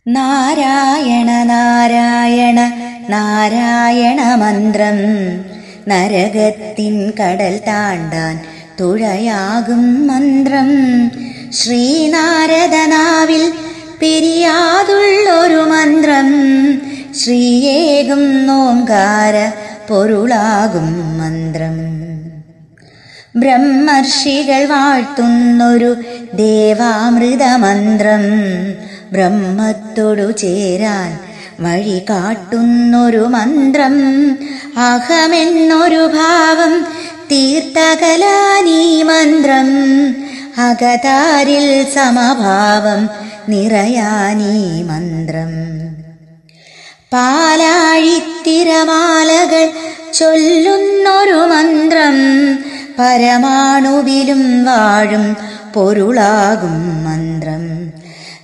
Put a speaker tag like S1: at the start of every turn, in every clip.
S1: നാരായണ നാരായണ നാരായണ മന്ത്രം നരകത്തിൻ കടൽ താണ്ടാൻ തുഴയാകും മന്ത്രം. ശ്രീനാരദനാവിൽ പിരിയാതുള്ളൊരു മന്ത്രം. ശ്രീയേകും ഓംകാര പൊരുളാകും മന്ത്രം. ബ്രഹ്മർഷികൾ വാഴ്ത്തുന്നൊരു ദേവാമൃത മന്ത്രം. ബ്രഹ്മത്തോടു ചേരാൻ വഴി കാട്ടുന്നൊരു മന്ത്രം. അഹമെന്നൊരു ഭാവം തീർത്തകലാനീ മന്ത്രം. അകതാരിൽ സമഭാവം നിറയാനീ മന്ത്രം. പാലാഴിത്തിരമാലകൾ ചൊല്ലുന്നൊരു മന്ത്രം. പരമാണുവിലും വാഴും പൊരുളാകും മന്ത്രം.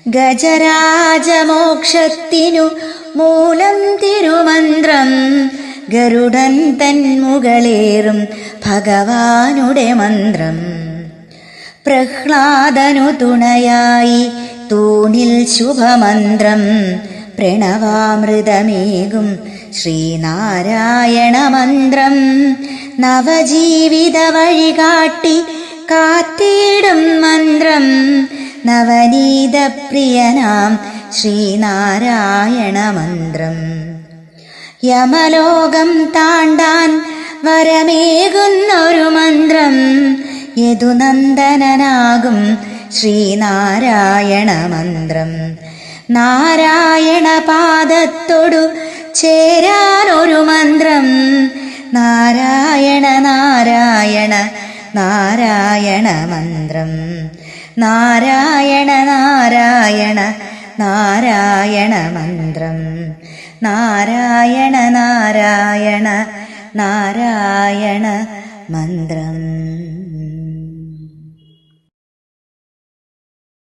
S1: ഗജരാജമോക്ഷത്തിനു മൂലം തിരുമന്ത്രം. ഗരുഡൻ തൻ മുകളേറും ഭഗവാനുടെ മന്ത്രം. പ്രഹ്ലാദനു തുണയായി തൂണിൽ ശുഭമന്ത്രം. പ്രണവാമൃതമേകും ശ്രീനാരായണ മന്ത്രം. നവജീവിത വഴികാട്ടി കാത്തിടും മന്ത്രം. നവനീത പ്രിയനാം ശ്രീനാരായണ മന്ത്രം. യമലോകം താണ്ടാൻ വരമേകുന്നൊരു മന്ത്രം. യദുനന്ദനനാകും ശ്രീനാരായണ മന്ത്രം. നാരായണ പാദത്തോടു ചേരാനൊരു മന്ത്രം. നാരായണ നാരായണ നാരായണ മന്ത്രം. നാരായണ നാരായണ നാരായണ മന്ത്രം. നാരായണ നാരായണ നാരായണ മന്ത്രം.